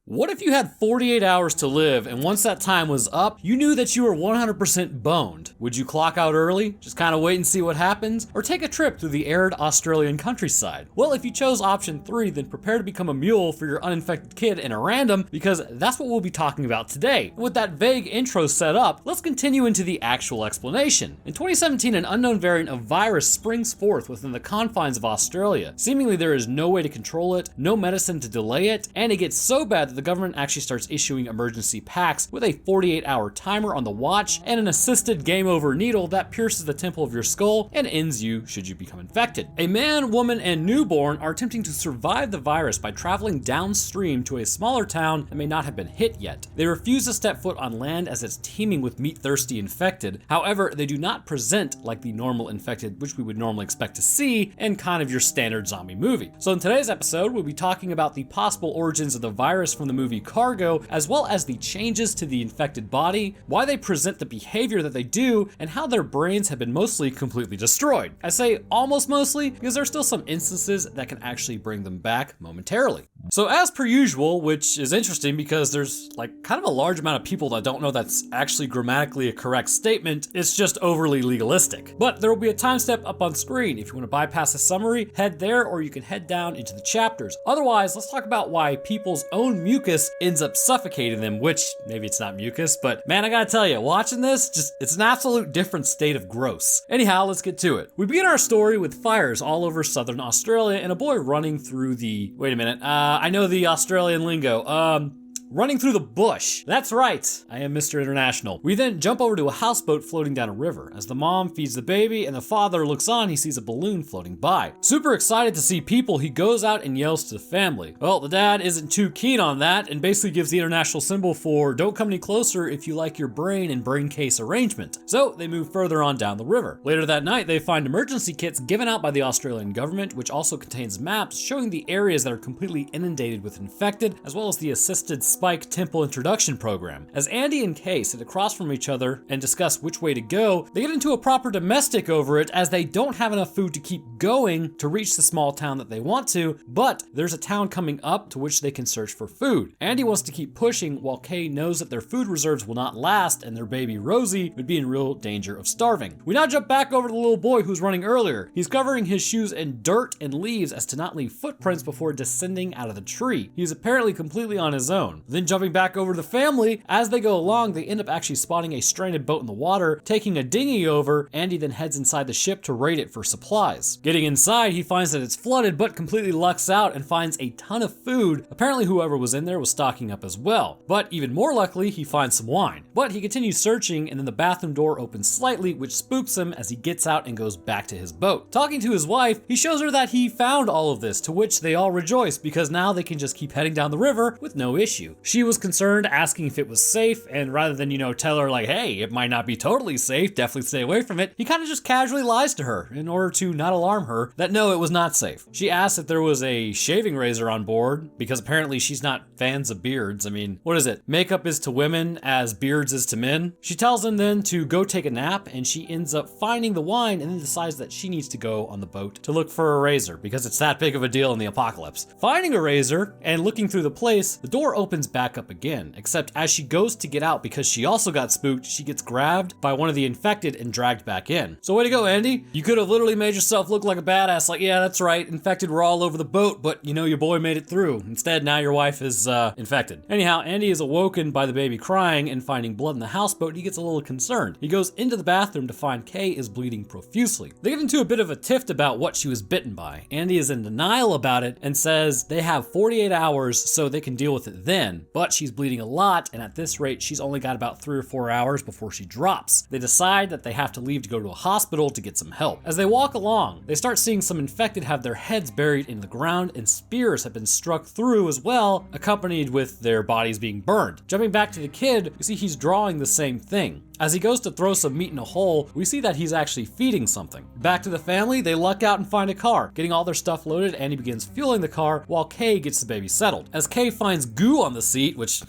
What if you had 48 hours to live and once that time was up, you knew that you were 100% boned? Would you clock out early, just kind of wait and see what happens, or take a trip through the arid Australian countryside? Well, if you chose option 3, then prepare to become a mule for your uninfected kid in a random, because that's what we'll be talking about today. And with that vague intro set up, let's continue into the actual explanation. In 2017, an unknown variant of virus springs forth within the confines of Australia. Seemingly there is no way to control it, no medicine to delay it, and it gets so bad that the government actually starts issuing emergency packs with a 48-hour timer on the watch and an assisted game over needle that pierces the temple of your skull and ends you should you become infected. A man, woman, and newborn are attempting to survive the virus by traveling downstream to a smaller town that may not have been hit yet. They refuse to step foot on land as it's teeming with meat-thirsty infected. However, they do not present like the normal infected, which we would normally expect to see in kind of your standard zombie movie. So in today's episode, we'll be talking about the possible origins of the virus from the movie Cargo, as well as the changes to the infected body, why they present the behavior that they do, and how their brains have been mostly completely destroyed. I say almost mostly because there's still some instances that can actually bring them back momentarily. So as per usual, which is interesting because there's like kind of a large amount of people that don't know that's actually grammatically a correct statement, it's just overly legalistic. But there will be a time step up on screen. If you want to bypass the summary, head there, or you can head down into the chapters. Otherwise, let's talk about why people's own mucus ends up suffocating them, which maybe it's not mucus, but man, I gotta tell you, watching this, it's an absolute different state of gross. Anyhow, let's get to it. We begin our story with fires all over southern Australia and a boy running through the, wait a minute, I know the Australian lingo, running through the bush. That's right, I am Mr. International. We then jump over to a houseboat floating down a river. As the mom feeds the baby and the father looks on, he sees a balloon floating by. Super excited to see people, he goes out and yells to the family. Well, the dad isn't too keen on that and basically gives the international symbol for don't come any closer if you like your brain and brain case arrangement. So they move further on down the river. Later that night, they find emergency kits given out by the Australian government, which also contains maps showing the areas that are completely inundated with infected, as well as the assisted Spike Temple Introduction Program. As Andy and Kay sit across from each other and discuss which way to go, they get into a proper domestic over it as they don't have enough food to keep going to reach the small town that they want to, but there's a town coming up to which they can search for food. Andy wants to keep pushing while Kay knows that their food reserves will not last and their baby Rosie would be in real danger of starving. We now jump back over to the little boy who's running earlier. He's covering his shoes in dirt and leaves as to not leave footprints before descending out of the tree. He's apparently completely on his own. Then jumping back over to the family, as they go along, they end up actually spotting a stranded boat in the water, taking a dinghy over. Andy then heads inside the ship to raid it for supplies. Getting inside, he finds that it's flooded, but completely lucks out and finds a ton of food. Apparently whoever was in there was stocking up as well. But even more luckily, he finds some wine. But he continues searching, and then the bathroom door opens slightly, which spooks him as he gets out and goes back to his boat. Talking to his wife, he shows her that he found all of this, to which they all rejoice because now they can just keep heading down the river with no issue. She was concerned, asking if it was safe, and rather than, tell her like, hey, it might not be totally safe, definitely stay away from it, he kind of just casually lies to her in order to not alarm her that no, it was not safe. She asks if there was a shaving razor on board because apparently she's not fans of beards. I mean, what is it? Makeup is to women as beards is to men. She tells him then to go take a nap, and she ends up finding the wine and then decides that she needs to go on the boat to look for a razor because it's that big of a deal in the apocalypse. Finding a razor and looking through the place, the door opens back up again, except as she goes to get out because she also got spooked, she gets grabbed by one of the infected and dragged back in. So way to go, Andy. You could have literally made yourself look like a badass, like, yeah, that's right, infected were all over the boat, but your boy made it through. Instead, now your wife is infected. Anyhow, Andy is awoken by the baby crying and finding blood in the houseboat. He gets a little concerned. He goes into the bathroom to find Kay is bleeding profusely. They get into a bit of a tiff about what she was bitten by. Andy is in denial about it and says they have 48 hours so they can deal with it then, but she's bleeding a lot, and at this rate, she's only got about 3 or 4 hours before she drops. They decide that they have to leave to go to a hospital to get some help. As they walk along, they start seeing some infected have their heads buried in the ground, and spears have been struck through as well, accompanied with their bodies being burned. Jumping back to the kid, we see he's drawing the same thing. As he goes to throw some meat in a hole, we see that he's actually feeding something. Back to the family, they luck out and find a car. Getting all their stuff loaded, Andy begins fueling the car while Kay gets the baby settled. As Kay finds goo on the seat, which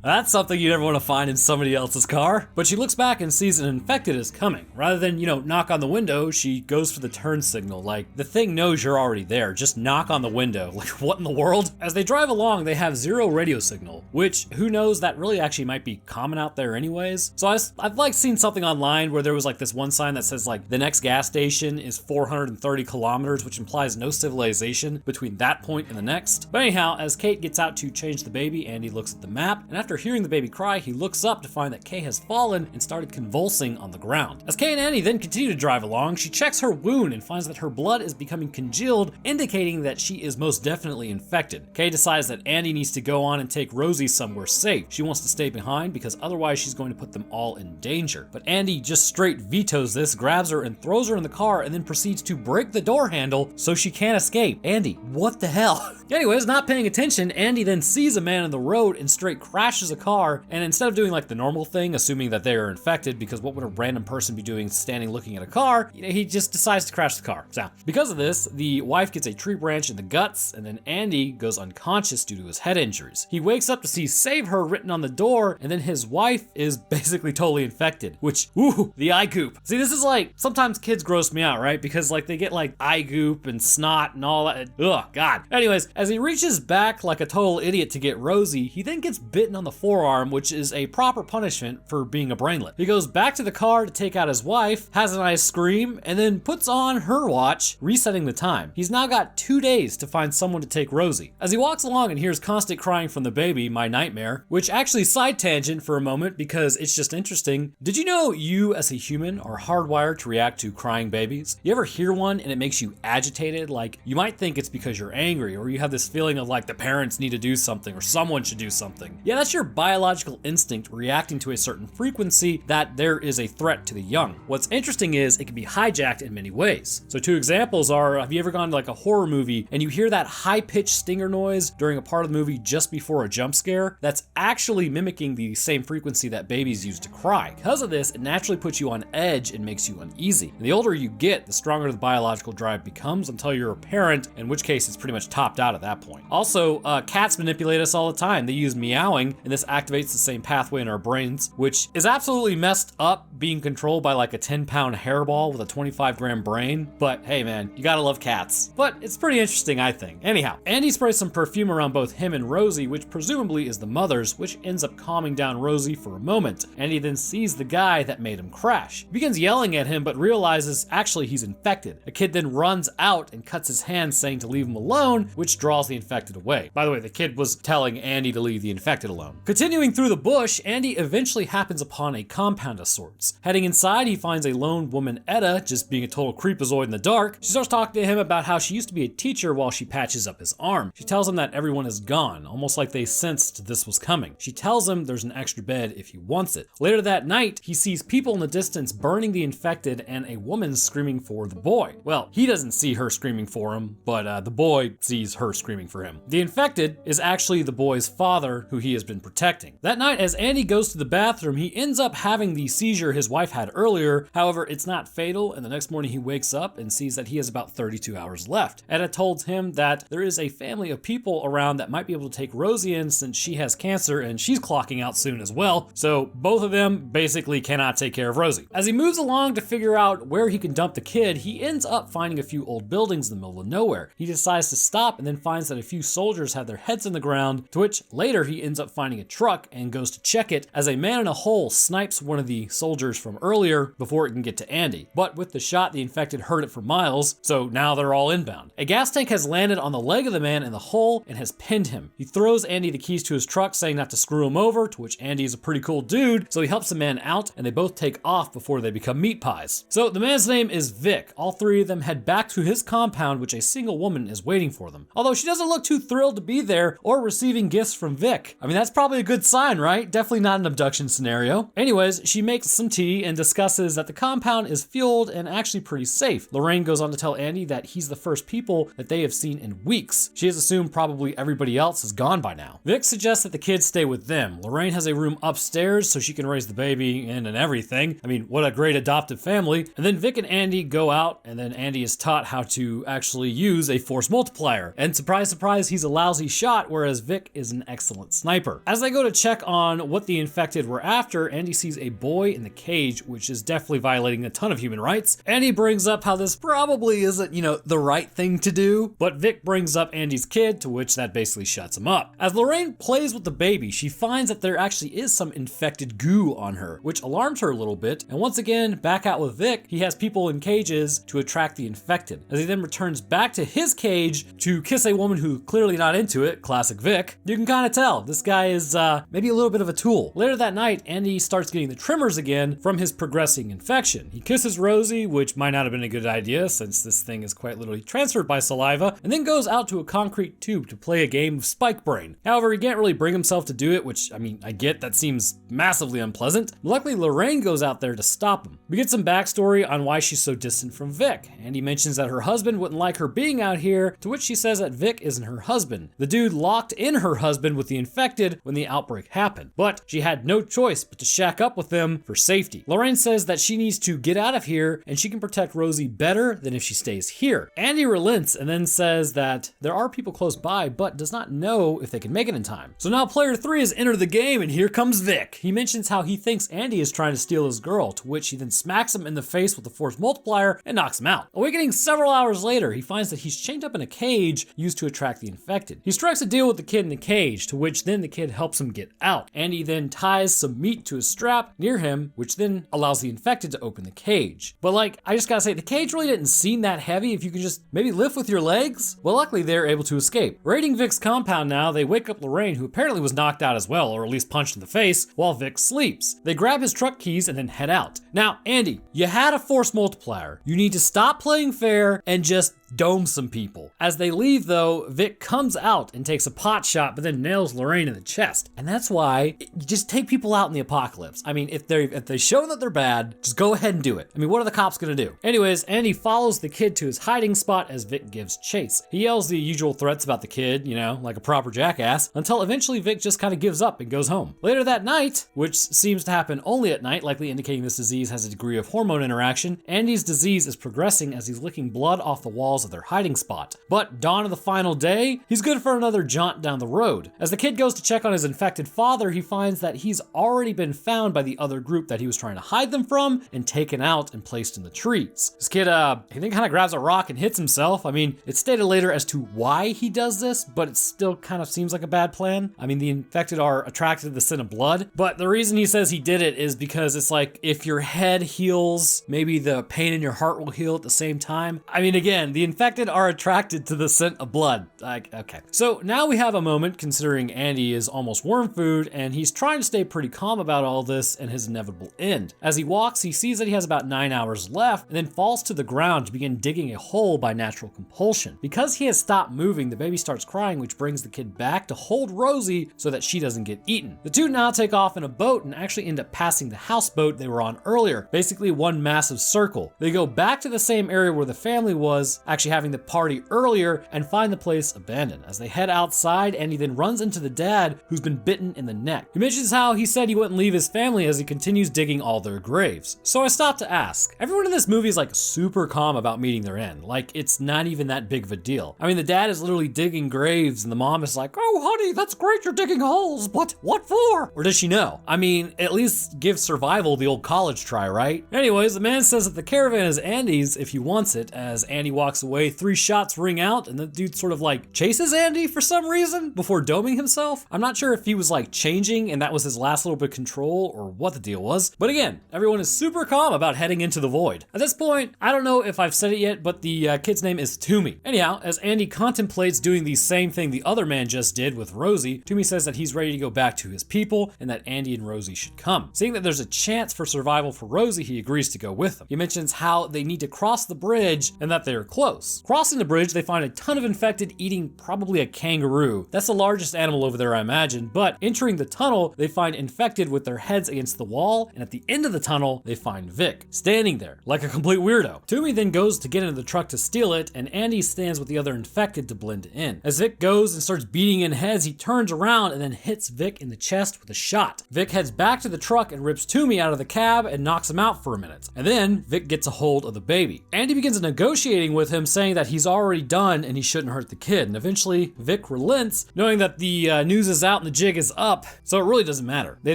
That's something you never want to find in somebody else's car. But she looks back and sees an infected is coming. Rather than, knock on the window, she goes for the turn signal. Like, the thing knows you're already there. Just knock on the window. Like, what in the world? As they drive along, they have zero radio signal, which, who knows, that really actually might be common out there anyways. So I've like seen something online where there was like this one sign that says like the next gas station is 430 kilometers, which implies no civilization between that point and the next. But anyhow, as Kate gets out to change the baby, Andy looks at the map, and after hearing the baby cry, he looks up to find that Kay has fallen and started convulsing on the ground. As Kay and Andy then continue to drive along, she checks her wound and finds that her blood is becoming congealed, indicating that she is most definitely infected. Kay decides that Andy needs to go on and take Rosie somewhere safe. She wants to stay behind because otherwise she's going to put them all in danger. But Andy just straight vetoes this, grabs her and throws her in the car, and then proceeds to break the door handle so she can't escape. Andy, what the hell? Anyways, not paying attention, Andy then sees a man in the road and straight crashes a car, and instead of doing like the normal thing, assuming that they are infected, because what would a random person be doing standing looking at a car, he just decides to crash the car. So, because of this, the wife gets a tree branch in the guts, and then Andy goes unconscious due to his head injuries. He wakes up to see "Save Her" written on the door, and then his wife is basically totally infected, which, ooh, the eye goop. See, this is like, sometimes kids gross me out, right? Because like they get like eye goop and snot and all that. Ugh, God. Anyways, as he reaches back like a total idiot to get Rosie, he then gets bitten on the forearm, which is a proper punishment for being a brainlet. He goes back to the car to take out his wife, has a nice scream, and then puts on her watch, resetting the time. He's now got 2 days to find someone to take Rosie. As he walks along and hears constant crying from the baby, my nightmare, which actually side tangent for a moment because it's just interesting. Did you know you as a human are hardwired to react to crying babies? You ever hear one and it makes you agitated? Like, you might think it's because you're angry, or you have this feeling of like the parents need to do something or someone should do something. Yeah, that's your biological instinct reacting to a certain frequency that there is a threat to the young. What's interesting is it can be hijacked in many ways. So 2 examples are, have you ever gone to like a horror movie and you hear that high-pitched stinger noise during a part of the movie just before a jump scare? That's actually mimicking the same frequency that babies use to cry. Because of this, it naturally puts you on edge and makes you uneasy. And the older you get, the stronger the biological drive becomes until you're a parent, in which case it's pretty much topped out at that point. Also, cats manipulate us all the time. They use meowing, and this activates the same pathway in our brains, which is absolutely messed up being controlled by like a 10-pound hairball with a 25-gram brain. But hey man, you gotta love cats. But it's pretty interesting, I think. Anyhow, Andy sprays some perfume around both him and Rosie, which presumably is the mother's, which ends up calming down Rosie for a moment. Andy then sees the guy that made him crash. He begins yelling at him, but realizes actually he's infected. A kid then runs out and cuts his hand, saying to leave him alone, which draws the infected away. By the way, the kid was telling Andy to leave the infected alone. Continuing through the bush, Andy eventually happens upon a compound of sorts. Heading inside, he finds a lone woman, Etta, just being a total creepazoid in the dark. She starts talking to him about how she used to be a teacher while she patches up his arm. She tells him that everyone is gone, almost like they sensed this was coming. She tells him there's an extra bed if he wants it. Later that night, he sees people in the distance burning the infected and a woman screaming for the boy. Well, he doesn't see her screaming for him, but the boy sees her screaming for him. The infected is actually the boy's father, who he has been protecting. That night, as Andy goes to the bathroom, he ends up having the seizure his wife had earlier. However, it's not fatal, and the next morning he wakes up and sees that he has about 32 hours left. Etta told him that there is a family of people around that might be able to take Rosie in since she has cancer and she's clocking out soon as well, so both of them basically cannot take care of Rosie. As he moves along to figure out where he can dump the kid, he ends up finding a few old buildings in the middle of nowhere. He decides to stop and then finds that a few soldiers have their heads in the ground, to which later he ends up finding a truck and goes to check it as a man in a hole snipes one of the soldiers from earlier before it can get to Andy. But with the shot, the infected heard it for miles, so now they're all inbound. A gas tank has landed on the leg of the man in the hole and has pinned him. He throws Andy the keys to his truck, saying not to screw him over, to which Andy is a pretty cool dude, so he helps the man out and they both take off before they become meat pies. So the man's name is Vic. All 3 of them head back to his compound, which a single woman is waiting for them. Although she doesn't look too thrilled to be there or receiving gifts from Vic. I mean, that's probably a good sign, right? Definitely not an abduction scenario. Anyways, she makes some tea and discusses that the compound is fueled and actually pretty safe. Lorraine goes on to tell Andy that he's the first people that they have seen in weeks. She has assumed probably everybody else is gone by now. Vic suggests that the kids stay with them. Lorraine has a room upstairs so she can raise the baby in and everything. I mean, what a great adoptive family. And then Vic and Andy go out, and then Andy is taught how to actually use a force multiplier. And surprise, surprise, he's a lousy shot, whereas Vic is an excellent sniper. As As they go to check on what the infected were after, Andy sees a boy in the cage, which is definitely violating a ton of human rights. Andy brings up how this probably isn't, the right thing to do, but Vic brings up Andy's kid, to which that basically shuts him up. As Lorraine plays with the baby, she finds that there actually is some infected goo on her, which alarms her a little bit, and once again, back out with Vic, he has people in cages to attract the infected. As he then returns back to his cage to kiss a woman who clearly not into it, classic Vic, you can kind of tell this guy is maybe a little bit of a tool. Later that night, Andy starts getting the tremors again from his progressing infection. He kisses Rosie, which might not have been a good idea since this thing is quite literally transferred by saliva, and then goes out to a concrete tube to play a game of Spike Brain. However, he can't really bring himself to do it, which, I get that seems massively unpleasant. Luckily, Lorraine goes out there to stop him. We get some backstory on why she's so distant from Vic. Andy mentions that her husband wouldn't like her being out here, to which she says that Vic isn't her husband. The dude locked in her husband with the infected when the outbreak happened, but she had no choice but to shack up with them for safety. Lorraine says that she needs to get out of here and she can protect Rosie better than if she stays here. Andy relents and then says that there are people close by, but does not know if they can make it in time. So now player 3 has entered the game and here comes Vic. He mentions how he thinks Andy is trying to steal his girl, to which he then smacks him in the face with the force multiplier and knocks him out. Awakening several hours later, he finds that he's chained up in a cage used to attract the infected. He strikes a deal with the kid in the cage, to which then the kid helps him get out. Andy then ties some meat to a strap near him, which then allows the infected to open the cage. But I just gotta say, the cage really didn't seem that heavy if you could just maybe lift with your legs. Well, luckily they're able to escape. Raiding Vic's compound now, they wake up Lorraine, who apparently was knocked out as well, or at least punched in the face, while Vic sleeps. They grab his truck keys and then head out. Now, Andy, you had a force multiplier. You need to stop playing fair and just dome some people. As they leave though, Vic comes out and takes a pot shot, but then nails Lorraine in the chest. And that's why you just take people out in the apocalypse. If they show that they're bad, just go ahead and do it. What are the cops gonna do? Anyways, Andy follows the kid to his hiding spot as Vic gives chase. He yells the usual threats about the kid, like a proper jackass, until eventually Vic just kind of gives up and goes home. Later that night, which seems to happen only at night, likely indicating this disease has a degree of hormone interaction, Andy's disease is progressing as he's licking blood off the walls of their hiding spot. But dawn of the final day, he's good for another jaunt down the road. As the kid goes to check on his infected father, he finds that he's already been found by the other group that he was trying to hide them from and taken out and placed in the trees. This kid, he then kind of grabs a rock and hits himself. It's stated later as to why he does this, but it still kind of seems like a bad plan. The infected are attracted to the scent of blood, but the reason he says he did it is because it's like if your head heals, maybe the pain in your heart will heal at the same time. Again, the infected are attracted to the scent of blood. Okay. So now we have a moment considering Andy is almost worm food and he's trying to stay pretty calm about all this and his inevitable end. As he walks, he sees that he has about 9 hours left and then falls to the ground to begin digging a hole by natural compulsion. Because he has stopped moving, the baby starts crying, which brings the kid back to hold Rosie so that she doesn't get eaten. The two now take off in a boat and actually end up passing the houseboat they were on earlier, basically one massive circle. They go back to the same area where the family was, actually having the party earlier, and find the place abandoned. As they head outside, Andy then runs into the dad who's been bitten in the neck. He mentions how he said he wouldn't leave his family as he continues digging all their graves. So I stopped to ask, everyone in this movie is super calm about meeting their end. It's not even that big of a deal. The dad is literally digging graves and the mom is like, oh honey, that's great you're digging holes, but what for? Or does she know? At least give survival the old college try, right? Anyways, the man says that the caravan is Andy's if he wants it. As Andy walks away, 3 shots ring out and the dude sort of chases Andy for some reason before doming himself. I'm not sure if he was changing and that was his last little bit of control or what the deal was. But again, everyone is super calm about heading into the void. At this point, I don't know if I've said it yet, but the kid's name is Toomey. Anyhow, as Andy contemplates doing the same thing the other man just did with Rosie, Toomey says that he's ready to go back to his people and that Andy and Rosie should come. Seeing that there's a chance for survival for Rosie, he agrees to go with them. He mentions how they need to cross the bridge and that they are close. Crossing the bridge, they find a ton of infected eating probably a kangaroo. That's the largest animal over there, I imagine, but entering the tunnel, they find infected with their heads against the wall, and at the end of the tunnel, they find Vic, standing there like a complete weirdo. Toomey then goes to get into the truck to steal it, and Andy stands with the other infected to blend in. As Vic goes and starts beating in heads, he turns around and then hits Vic in the chest with a shot. Vic heads back to the truck and rips Toomey out of the cab and knocks him out for a minute. And then Vic gets a hold of the baby. Andy begins negotiating with him, him saying that he's already done and he shouldn't hurt the kid. And eventually Vic relents, knowing that the news is out and the jig is up, so it really doesn't matter. They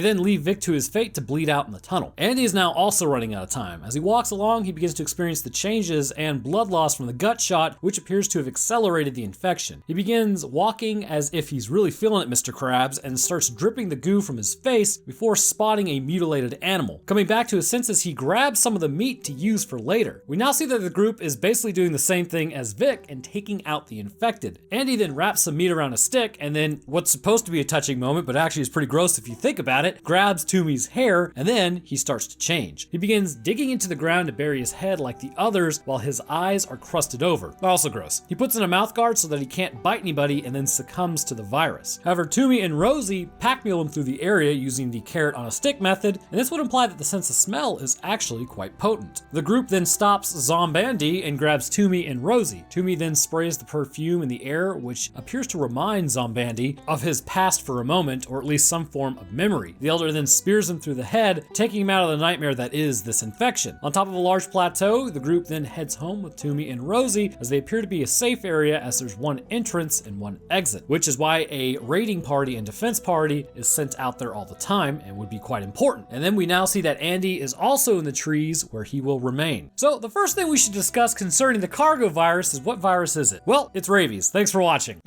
then leave Vic to his fate to bleed out in the tunnel. Andy is now also running out of time. As he walks along, he begins to experience the changes and blood loss from the gut shot, which appears to have accelerated the infection. He begins walking as if he's really feeling it, Mr. Krabs, and starts dripping the goo from his face before spotting a mutilated animal. Coming back to his senses, he grabs some of the meat to use for later. We now see that the group is basically doing the same thing as Vic and taking out the infected. Andy then wraps some meat around a stick and then, what's supposed to be a touching moment, but actually is pretty gross if you think about it, grabs Toomey's hair, and then he starts to change. He begins digging into the ground to bury his head like the others while his eyes are crusted over. Also gross. He puts in a mouth guard so that he can't bite anybody and then succumbs to the virus. However, Toomey and Rosie pack mule him through the area using the carrot on a stick method, and this would imply that the sense of smell is actually quite potent. The group then stops Zombandi and grabs Toomey and Rosie. Toomey then sprays the perfume in the air, which appears to remind Zombandi of his past for a moment, or at least some form of memory. The elder then spears him through the head, taking him out of the nightmare that is this infection. On top of a large plateau, the group then heads home with Toomey and Rosie, as they appear to be a safe area as there's one entrance and one exit, which is why a raiding party and defense party is sent out there all the time and would be quite important. And then we now see that Andy is also in the trees where he will remain. So the first thing we should discuss concerning the cargo virus is, what virus is it? Well, it's rabies. Thanks for watching.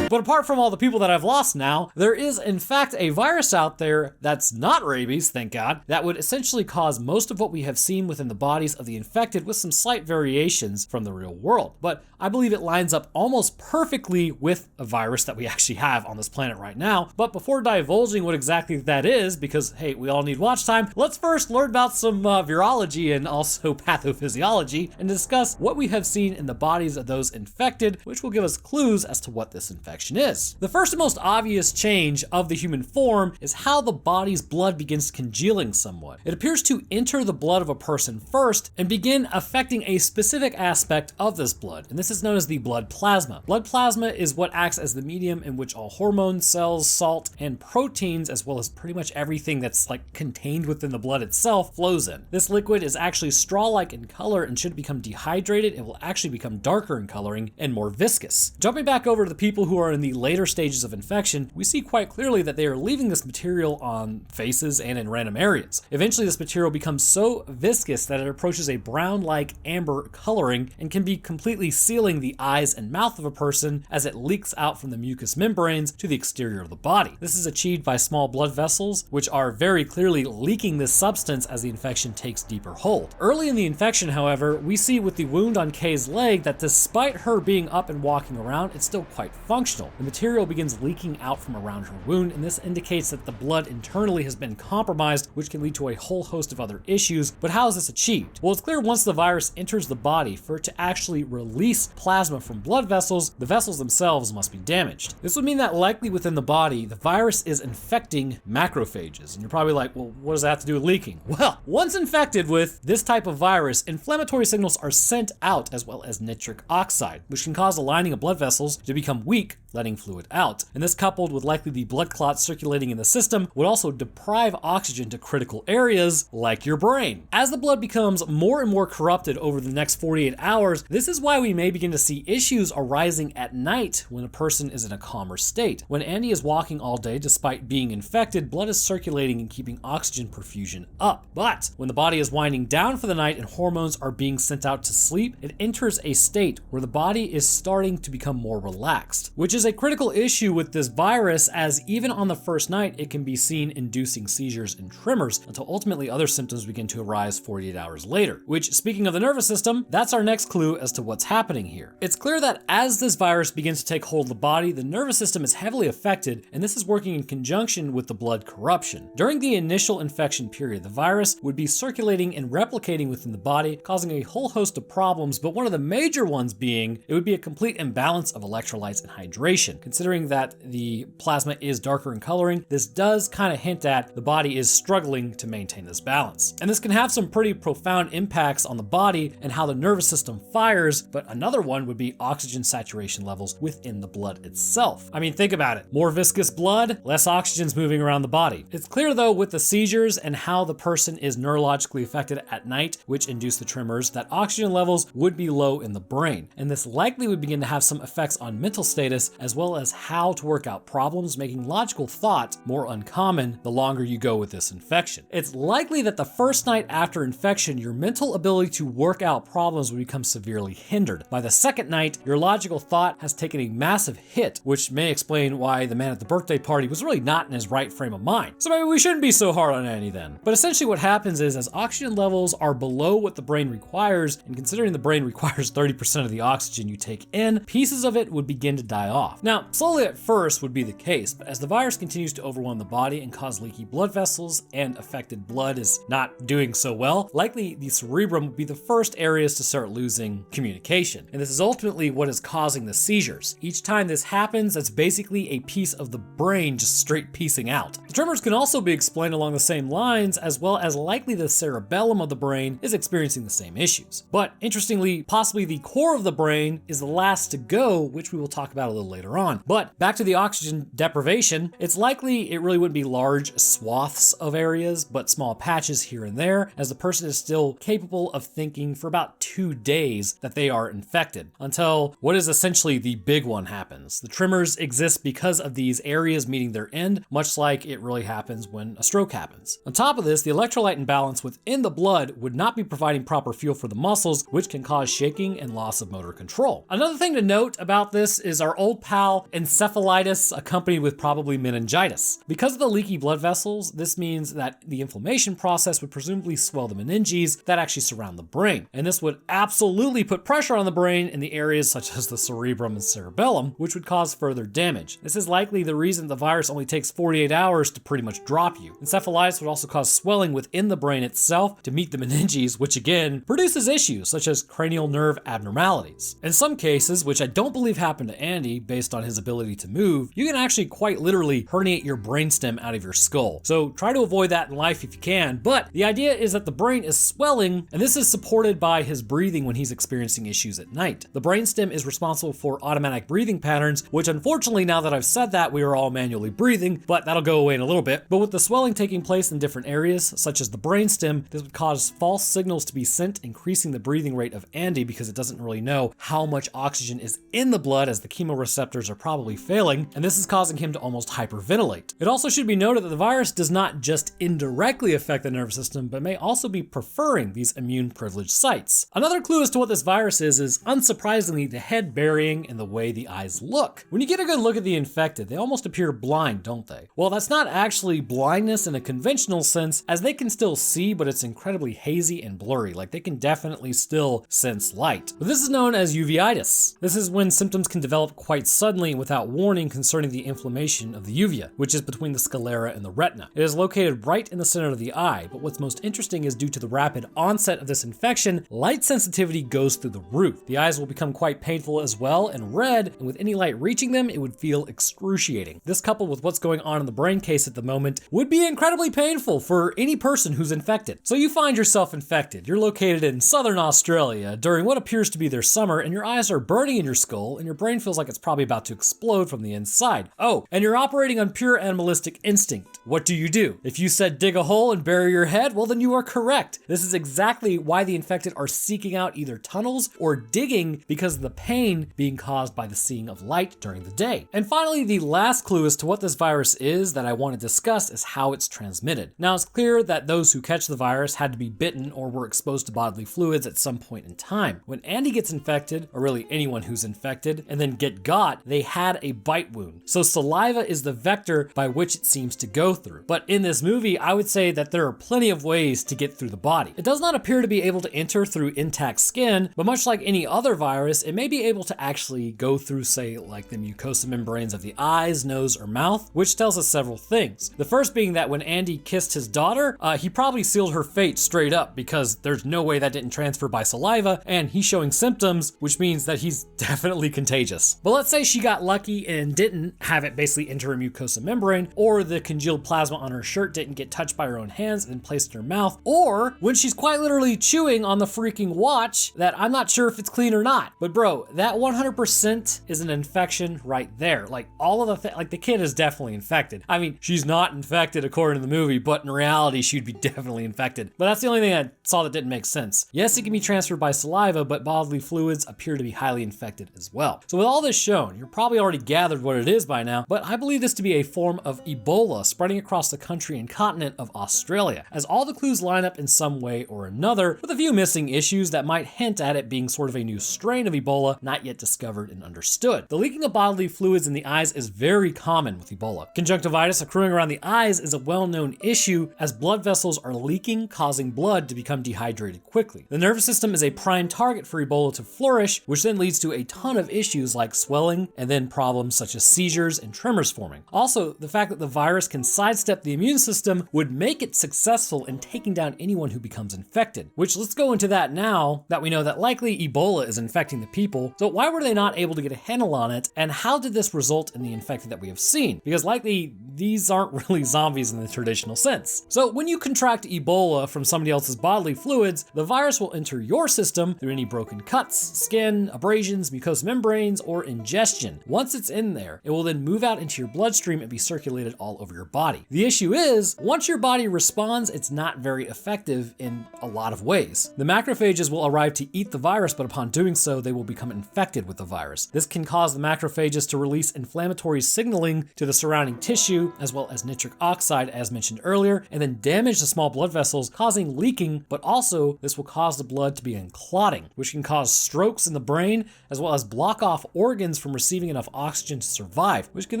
But apart from all the people that I've lost now, there is in fact a virus out there that's not rabies, thank God, that would essentially cause most of what we have seen within the bodies of the infected, with some slight variations from the real world. But I believe it lines up almost perfectly with a virus that we actually have on this planet right now. But before divulging what exactly that is, because hey, we all need watch time, let's first learn about some virology and also pathophysiology and discuss what we have seen in the bodies of those infected, which will give us clues as to what this infection is. The first and most obvious change of the human form is how the body's blood begins congealing somewhat. It appears to enter the blood of a person first and begin affecting a specific aspect of this blood, and this is known as the blood plasma. Blood plasma is what acts as the medium in which all hormones, cells, salt, and proteins, as well as pretty much everything that's like contained within the blood itself, flows in. This liquid is actually straw-like in color, and should become dehydrated, it will actually become darker in coloring and more viscous. Jumping back over to the people who are in the later stages of infection, we see quite clearly that they are leaving this material on faces and in random areas. Eventually, this material becomes so viscous that it approaches a brown-like amber coloring and can be completely sealing the eyes and mouth of a person as it leaks out from the mucous membranes to the exterior of the body. This is achieved by small blood vessels, which are very clearly leaking this substance as the infection takes deeper hold. Early in the infection, however, we see with the wound on Kay's leg that despite her being up and walking around, it's still quite functional. The material begins leaking out from around her wound, and this indicates that the blood internally has been compromised, which can lead to a whole host of other issues. But how is this achieved? Well, it's clear once the virus enters the body, for it to actually release plasma from blood vessels, the vessels themselves must be damaged. This would mean that likely within the body, the virus is infecting macrophages. And you're probably like, well, what does that have to do with leaking? Well, once infected with this type of virus, inflammatory signals are sent out, as well as nitric oxide, which can cause the lining of blood vessels to become weak, letting fluid out. And this, coupled with likely the blood clots circulating in the system, would also deprive oxygen to critical areas like your brain. As the blood becomes more and more corrupted over the next 48 hours, this is why we may begin to see issues arising at night when a person is in a calmer state. When Andy is walking all day despite being infected, blood is circulating and keeping oxygen perfusion up. But when the body is winding down for the night and hormones are being sent out to sleep, it enters a state where the body is starting to become more relaxed, which is a critical issue with this virus, as even on the first night, it can be seen inducing seizures and tremors until ultimately other symptoms begin to arise 48 hours later. Which, speaking of the nervous system, that's our next clue as to what's happening here. It's clear that as this virus begins to take hold of the body, the nervous system is heavily affected, and this is working in conjunction with the blood corruption. During the initial infection period, the virus would be circulating and replicating within the body, causing a whole host of problems, but one of the major ones being, it would be a complete imbalance of electrolytes and hydration. hydration. Considering that the plasma is darker in coloring, this does kind of hint at the body is struggling to maintain this balance. And this can have some pretty profound impacts on the body and how the nervous system fires, but another one would be oxygen saturation levels within the blood itself. I mean, think about it. More viscous blood, less oxygen's moving around the body. It's clear though with the seizures and how the person is neurologically affected at night, which induce the tremors, that oxygen levels would be low in the brain. And this likely would begin to have some effects on mental status as well as how to work out problems, making logical thought more uncommon the longer you go with this infection. It's likely that the first night after infection, your mental ability to work out problems would become severely hindered. By the second night, your logical thought has taken a massive hit, which may explain why the man at the birthday party was really not in his right frame of mind. So maybe we shouldn't be so hard on Andy then. But essentially what happens is as oxygen levels are below what the brain requires, and considering the brain requires 30% of the oxygen you take in, pieces of it would begin to die off. Now, slowly at first would be the case, but as the virus continues to overwhelm the body and cause leaky blood vessels and affected blood is not doing so well, likely the cerebrum would be the first areas to start losing communication. And this is ultimately what is causing the seizures. Each time this happens, that's basically a piece of the brain just straight piecing out. The tremors can also be explained along the same lines, as well as likely the cerebellum of the brain is experiencing the same issues. But interestingly, possibly the core of the brain is the last to go, which we will talk about a little later on. But back to the oxygen deprivation, it's likely it really wouldn't be large swaths of areas, but small patches here and there, as the person is still capable of thinking for about 2 days that they are infected, until what is essentially the big one happens. The tremors exist because of these areas meeting their end, much like it really happens when a stroke happens. On top of this, the electrolyte imbalance within the blood would not be providing proper fuel for the muscles, which can cause shaking and loss of motor control. Another thing to note about this is our old pal encephalitis accompanied with probably meningitis. Because of the leaky blood vessels, this means that the inflammation process would presumably swell the meninges that actually surround the brain. And this would absolutely put pressure on the brain in the areas such as the cerebrum and cerebellum, which would cause further damage. This is likely the reason the virus only takes 48 hours to pretty much drop you. Encephalitis would also cause swelling within the brain itself to meet the meninges, which again produces issues such as cranial nerve abnormalities. In some cases, which I don't believe happened to Andy based on his ability to move, you can actually quite literally herniate your brainstem out of your skull. So try to avoid that in life if you can, but the idea is that the brain is swelling, and this is supported by his breathing when he's experiencing issues at night. The brainstem is responsible for automatic breathing patterns, which unfortunately, now that I've said that, we are all manually breathing, but that'll go away in a little bit. But with the swelling taking place in different areas, such as the brainstem, this would cause false signals to be sent, increasing the breathing rate of Andy because it doesn't really know how much oxygen is in the blood, as the chemoreceptors are probably failing, and this is causing him to almost hyperventilate. It also should be noted that the virus does not just indirectly affect the nervous system, but may also be preferring these immune privileged sites. Another clue as to what this virus is unsurprisingly the head burying and the way the eyes look. When you get a good look at the infected, they almost appear blind, don't they? Well, that's not actually blindness in a conventional sense, as they can still see, but it's incredibly hazy and blurry, like they can definitely still sense light. But this is known as uveitis. This is when symptoms can develop quite suddenly and without warning concerning the inflammation of the uvea, which is between the sclera and the retina. It is located right in the center of the eye, but what's most interesting is due to the rapid onset of this infection, light sensitivity goes through the roof. The eyes will become quite painful as well and red, and with any light reaching them, it would feel excruciating. This coupled with what's going on in the brain case at the moment would be incredibly painful for any person who's infected. So you find yourself infected. You're located in southern Australia during what appears to be their summer, and your eyes are burning in your skull, and your brain feels like it's probably about to explode from the inside. Oh, and you're operating on pure animalistic instinct. What do? If you said dig a hole and bury your head, well then you are correct. This is exactly why the infected are seeking out either tunnels or digging because of the pain being caused by the seeing of light during the day. And finally, the last clue as to what this virus is that I want to discuss is how it's transmitted. Now, it's clear that those who catch the virus had to be bitten or were exposed to bodily fluids at some point in time. When Andy gets infected, or really anyone who's infected, and then get got, they had a bite wound. So saliva is the vector by which it seems to go through. But in this movie, I would say that there are plenty of ways to get through the body. It does not appear to be able to enter through intact skin, but much like any other virus, it may be able to actually go through, say, like the mucosal membranes of the eyes, nose, or mouth, which tells us several things. things. The first being that when Andy kissed his daughter, he probably sealed her fate straight up because there's no way that didn't transfer by saliva, and he's showing symptoms, which means that he's definitely contagious. But let's say she got lucky and didn't have it basically enter her mucosa membrane, or the congealed plasma on her shirt didn't get touched by her own hands and then placed in her mouth, or when she's quite literally chewing on the freaking watch that I'm not sure if it's clean or not. But bro, that 100% is an infection right there. Like all of the like the kid is definitely infected. I mean, she's not infected according to the movie, but in reality, she'd be definitely infected. But that's the only thing I saw that didn't make sense. Yes, it can be transferred by saliva, but bodily fluids appear to be highly infected as well. So with all this shown, you're probably already gathered what it is by now, but I believe this to be a form of Ebola spreading across the country and continent of Australia, as all the clues line up in some way or another, with a few missing issues that might hint at it being sort of a new strain of Ebola not yet discovered and understood. The leaking of bodily fluids in the eyes is very common with Ebola. Conjunctivitis accruing around the eyes is a well-known issue as blood vessels are leaking, causing blood to become dehydrated quickly. The nervous system is a prime target for Ebola to flourish, which then leads to a ton of issues like swelling and then problems such as seizures and tremors forming. Also, the fact that the virus can sidestep the immune system would make it successful in taking down anyone who becomes infected, which let's go into that now that we know that likely Ebola is infecting the people. So why were they not able to get a handle on it, and how did this result in the infected that we have seen? Because likely these aren't really zombies in the traditional sense. So when you contract Ebola from somebody else's bodily fluids, the virus will enter your system through any broken cuts, skin, abrasions, mucous membranes, or ingestion. Once it's in there, it will then move out into your bloodstream and be circulated all over your body. The issue is, once your body responds, it's not very effective in a lot of ways. The macrophages will arrive to eat the virus, but upon doing so, they will become infected with the virus. This can cause the macrophages to release inflammatory signaling to the surrounding tissue, as well as nitric oxide, as mentioned earlier, and then damage the small blood vessels, causing leaking, but also this will cause the blood to begin clotting, which can cause strokes in the brain, as well as block off organs from receiving enough oxygen to survive, which can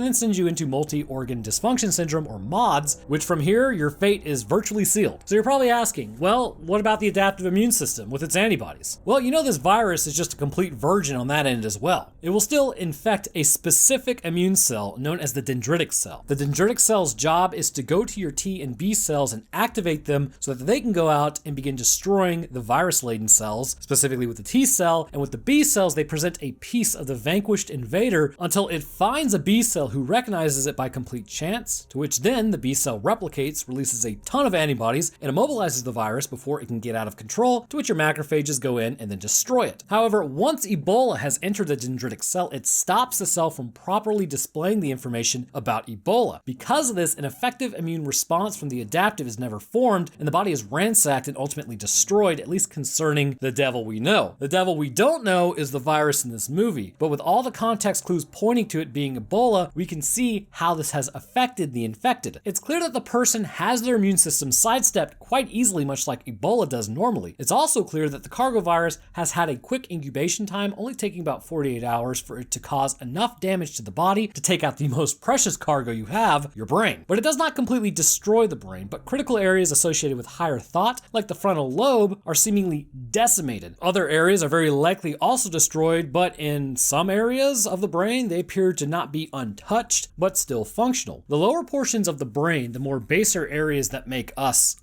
then send you into multi-organ dysfunction syndrome, or MODS, which from here, your fate is virtually sealed. So you're probably asking, well, what about the adaptive immune system with its antibodies? Well, you know this virus is just a complete virgin on that end as well. It will still infect a specific immune cell known as the dendritic cell. The dendritic cell's job is to go to your T and B cells and activate them so that they can go out and begin destroying the virus-laden cells, specifically with the T cell, and with the B cells, they present a piece of the vanquished invader until it finds a B cell who recognizes it by complete chance, to which then the B cell replicates, releases a ton of antibodies, and immobilizes the virus before it can get out of control, to which your macrophages go in and then destroy it. However, once Ebola has entered the dendritic cell, it stops the cell from properly displaying the information about Ebola. Because of this, an effective immune response from the adaptive is never formed, and the body is ransacked and ultimately destroyed, at least concerning the devil we know. The devil we don't know is the virus in this movie, but with all the context clues pointing to it being Ebola, we can see how this has affected the infected. It's clear that the person has their immune system sidestepped quite easily, much like Ebola does normally. It's also clear that the cargo virus has had a quick incubation time, only taking about 48 hours for it to cause enough damage to the body to take out the most precious cargo you have, your brain. But it does not completely destroy the brain, but critical areas associated with higher thought, like the frontal lobe, are seemingly decimated. Other areas are very likely also destroyed, but in some areas of the brain, they appear to not be untouched, but still functional. The lower portions of the brain, the more baser areas that make us,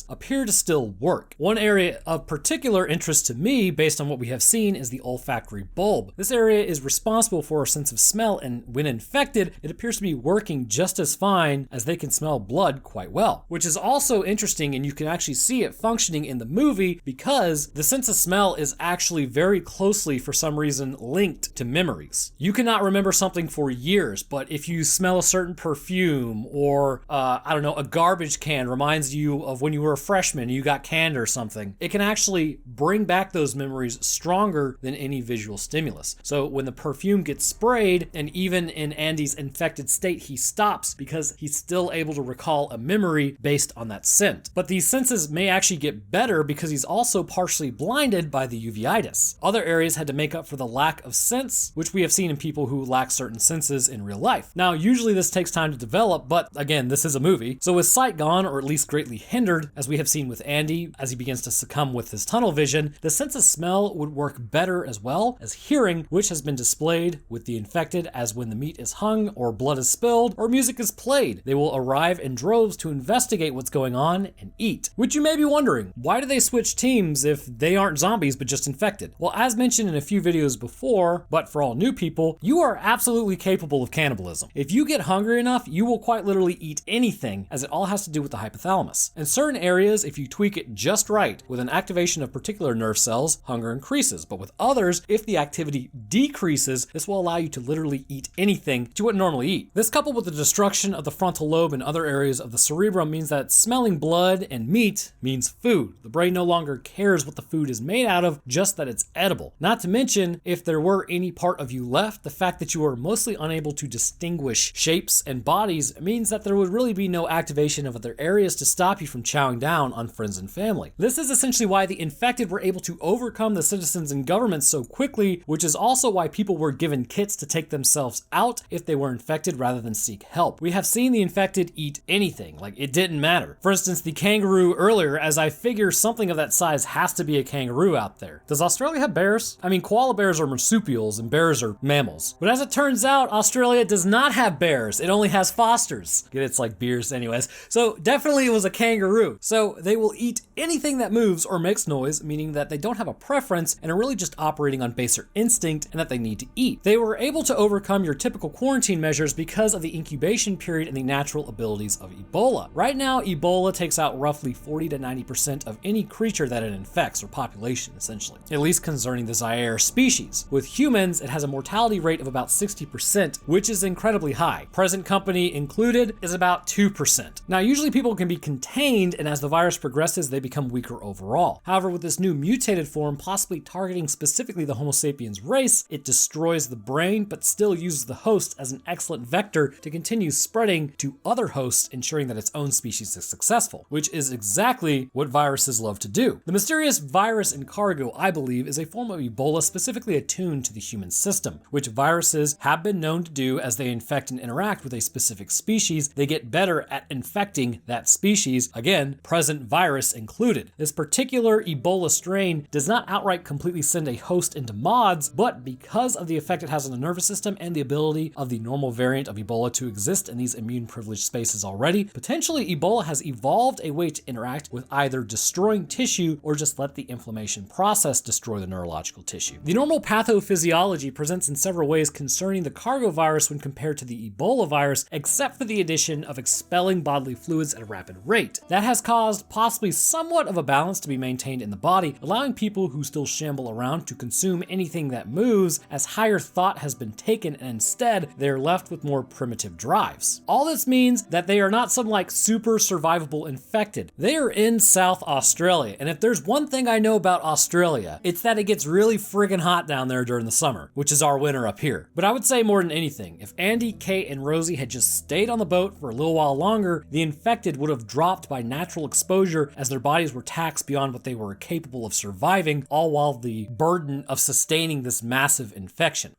appear to still work. One area of particular interest to me, based on what we have seen, is the olfactory bulb. This area is responsible for our sense of smell, and when infected, it appears to be working just as fine as they can smell blood quite well, which is also interesting, and you can actually see it functioning in the movie because the sense of smell is actually very closely, for some reason, linked to memories. You cannot remember something for years, but if you smell a certain perfume or, I don't know, a garbage can reminds you of when you were a freshman, you got canned or something, it can actually bring back those memories stronger than any visual stimulus. So when the perfume gets sprayed, and even in Andy's infected state, he stops because he's still able to recall a memory based on that scent. But these senses may actually get better because he's also partially blinded by the uveitis. Other areas had to make up for the lack of sense, which we have seen in people who lack certain senses in real life. Now, usually this takes time to develop, but again, this is a movie. So with sight gone, or at least greatly hindered, as we have seen with Andy, as he begins to succumb with his tunnel vision, the sense of smell would work better as well as hearing, which has been displayed with the infected as when the meat is hung, or blood is spilled, or music is played. They will arrive in droves to investigate what's going on and eat. Which you may be wondering, why do they switch teams if they aren't zombies but just infected? Well, as mentioned in a few videos before, but for all new people, you are absolutely capable of cannibalism. If you get hungry enough, you will quite literally eat anything, as it all has to do with the hypothalamus. In certain areas, if you tweak it just right, with an activation of particular nerve cells, hunger increases. But with others, if the activity decreases, this will allow you to literally eat anything that you wouldn't normally eat. This, coupled with the destruction of the frontal lobe and other areas of the cerebrum, means that smelling blood and meat means food. The brain no longer cares what the food is made out of, just that it's edible. Not to mention, if there were any part of you left, the fact that you are mostly unable to distinguish shapes and bodies means that there would really be no activation of other areas to stop you from chowing down on friends and family. This is essentially why the infected were able to overcome the citizens and governments so quickly, which is also why people were given kits to take themselves out if they were infected rather than seek help. We have seen the infected eat anything, like it didn't matter. For instance, the kangaroo earlier, as I figure something of that size has to be a kangaroo out there. Does Australia have bears? I mean, koala bears are marsupials and bears are mammals. But as it turns out, Australia does not have bears. It only has fosters. It's like beers anyways. So definitely it was a kangaroo. So they will eat anything that moves or makes noise, meaning that they don't have a preference and are really just operating on baser instinct and that they need to eat. They were able to overcome your typical quarantine measures because of the incubation period and the natural abilities of Ebola. Right now, Ebola takes out roughly 40 to 90% of any creature that it infects, or population essentially, at least concerning the Zaire species. With humans, it has a mortality rate of about 60%, which is incredibly high. Present company included is about 2%. Now, usually people can be contained, and as the virus progresses, they become weaker overall. However, with this new mutated form, possibly targeting specifically the Homo sapiens race, it destroys the brain, but still uses the host as an excellent vector to continue spreading to other hosts, ensuring that its own species is successful, which is exactly what viruses love to do. The mysterious virus in cargo, I believe, is a form of Ebola specifically attuned to the human system, which viruses have been known to do as they infect and interact with a specific species. They get better at infecting that species, again, present virus included. This particular Ebola strain does not outright completely send a host into mods, but because of the effect it has on the nervous system and the ability of the normal variant of Ebola to exist in these immune privileged spaces already, potentially Ebola has evolved a way to interact with either destroying tissue or just let the inflammation process destroy the neurological tissue. The normal pathophysiology presents in several ways concerning the cargo virus when compared to the Ebola virus, except for the addition of expelling bodily fluids at a rapid rate. That has caused possibly somewhat of a balance to be maintained in the body, allowing people who still shamble around to consume anything that moves, as higher thought has been taken and instead they are left with more primitive drives. All this means that they are not some like super survivable infected. They are in South Australia, and if there's one thing I know about Australia, it's that it gets really friggin' hot down there during the summer, which is our winter up here. But I would say more than anything, if Andy, Kate, and Rosie had just stayed on the boat for a little while longer, the infected would have dropped by natural exposure as their bodies were taxed beyond what they were capable of surviving, all while the burden of sustaining this massive infection.